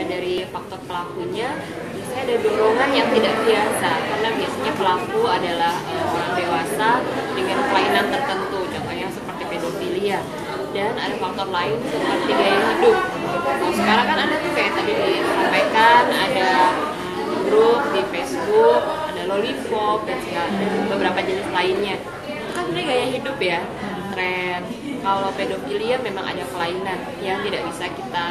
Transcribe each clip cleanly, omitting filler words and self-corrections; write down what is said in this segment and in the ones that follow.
dari faktor pelakunya, biasanya ada dorongan yang tidak biasa karena biasanya pelaku adalah orang dewasa dengan kelainan tertentu, contohnya seperti pedofilia. Dan ada faktor lain seperti gaya hidup. Nah, sekarang kan ada tuh kayak tadi disampaikan, ada grup di Facebook, ada lollipop dan beberapa jenis lainnya. Itu kan sebenarnya gaya hidup ya, tren. Kalau pedofilia memang ada kelainan yang tidak bisa kita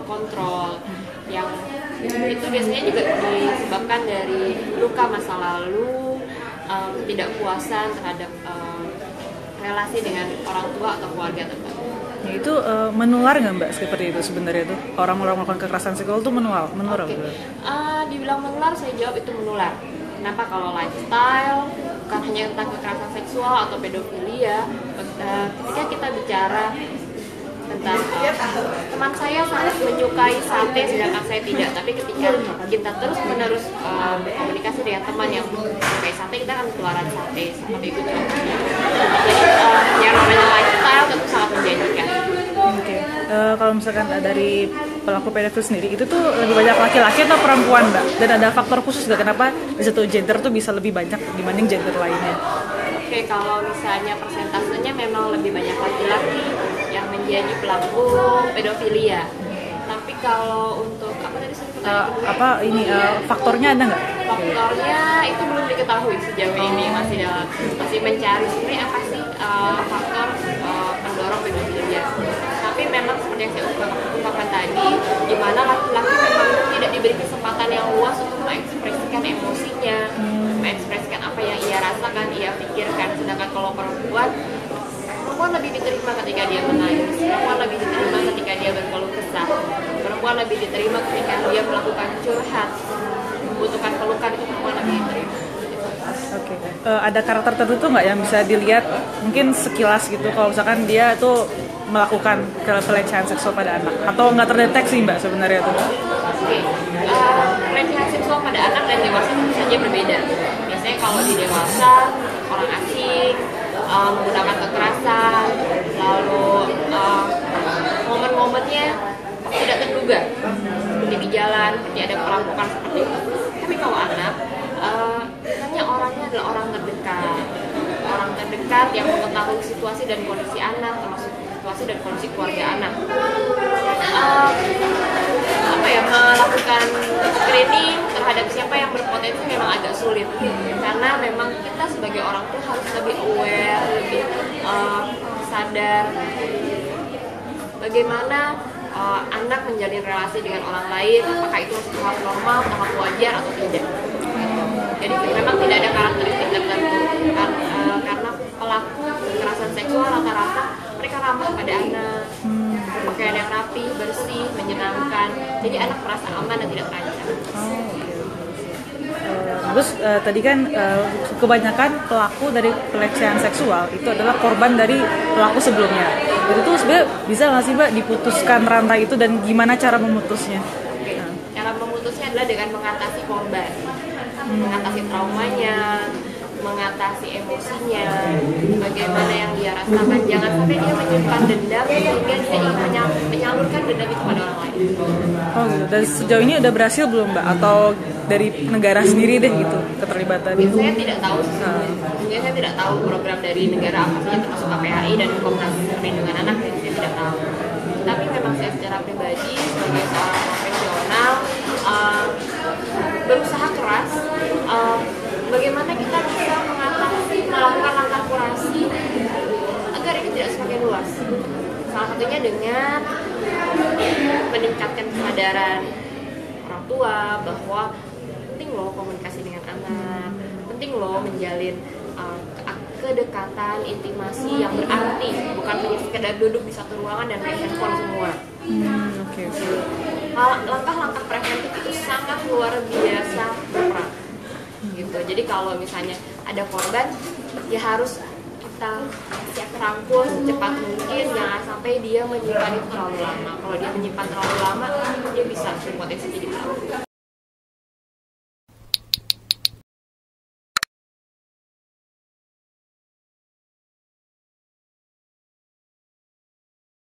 kontrol. Yang itu biasanya juga disebabkan dari luka masa lalu, ketidakpuasan terhadap relasi dengan orang tua atau keluarga tertentu. Ya, itu menular nggak Mbak seperti itu sebenarnya itu orang-orang melakukan kekerasan seksual itu menular? Okay. Dibilang menular, saya jawab itu menular. Kenapa? Kalau lifestyle bukan hanya tentang kekerasan seksual atau pedofilia. Ketika kita bicara tentang teman saya sangat menyukai sate sedangkan saya tidak, tapi ketika kita terus menerus berkomunikasi dengan teman yang menyukai sate, kita akan ketularan sate seperti itu contohnya. Jadi yang namanya lifestyle tentu sangat menjanjikan. Okay. Kalau misalkan dari pelaku pedofil sendiri itu tuh lebih banyak laki-laki atau perempuan Mbak? Dan ada faktor khusus nggak kenapa di satu gender tuh bisa lebih banyak dibanding gender lainnya? Oke, kalau misalnya persentasenya memang lebih banyak laki-laki yang menjadi pelaku pedofilia. Tapi kalau untuk apa tadi faktornya ada nggak? Faktornya itu belum diketahui sejauh ini, masih mencari sebenarnya apa sih faktor pendorong pedofilia. Tapi memang seperti yang saya ungkapkan tadi, di mana laki-laki memang tidak diberi kesempatan yang luas untuk mengekspresikan emosinya, mengekspresikan apa yang ia rasakan, ia pikirkan. Sedangkan kalau perempuan lebih diterima ketika dia menangis, perempuan lebih diterima ketika dia berkeluh kesah, perempuan lebih diterima ketika dia melakukan curhat, membutuhkan pelukan, itu perempuan lebih diterima. Oke. Ada karakter tertentu nggak yang bisa dilihat mungkin sekilas gitu kalau misalkan dia tuh melakukan pelecehan seksual pada anak atau nggak terdeteksi Mbak sebenarnya tuh? Oke. Pelecehan seksual pada anak dan dewasa tentu saja berbeda. Biasanya kalau di dewasa orang asing menggunakan kekerasan, lalu momen-momennya tidak terduga, seperti di jalan, seperti ada perampokan seperti itu. Tapi kalau anak, hanya orangnya adalah orang terdekat yang mengetahui situasi dan kondisi anak, termasuk situasi dan kondisi keluarga anak. Melakukan screening terhadap siapa yang berpotensi memang agak sulit, karena memang kita sebagai orang tua harus lebih aware, lebih sadar bagaimana anak menjalin relasi dengan orang lain, apakah itu hal normal, hal wajar atau tidak. Jadi memang tidak ada karakteristik tertentu, karena pelaku kekerasan seksual rata-rata mereka ramah pada anak, pakaian yang rapi, bersih, menyenangkan, jadi anak merasa aman dan tidak terancam. Terus tadi kan kebanyakan pelaku dari pelecehan seksual itu adalah korban dari pelaku sebelumnya. Itu tuh sebenarnya bisa nggak sih Mbak diputuskan rantai itu dan gimana cara memutusnya? Cara memutusnya adalah dengan mengatasi korban, mengatasi traumanya, mengatasi emosinya, bagaimana yang dia rasakan. Jangan sampai dia menyimpan dendam sehingga dia ingin menyalurkan dendam itu pada orang lain. Oh gitu. Dan sejauh ini udah berhasil belum Mbak? Atau dari negara sendiri deh gitu keterlibatan? Saya tidak tahu sesungguhnya. Saya tidak tahu program dari negara apa saja, termasuk KPAI dan Komnas Perlindungan Anak, saya tidak tahu. Tapi memang saya secara pribadi sebagai seorang profesional berusaha keras bagaimana kita bisa melakukan langkah kurasi agar ini tidak semakin luas. Salah satunya dengan meningkatkan kesadaran orang tua bahwa penting loh komunikasi dengan anak, penting loh menjalin kedekatan, intimasi yang berarti, bukan hanya sekedar duduk di satu ruangan dan main handphone semua. Okay. Langkah-langkah preventif itu sangat luar biasa berperan. Gitu. Jadi kalau misalnya ada korban, ya harus kita siap rangkul secepat mungkin, jangan sampai dia menyimpan itu terlalu lama. Kalau dia menyimpan terlalu lama, dia bisa berpotensi jadi pelaku.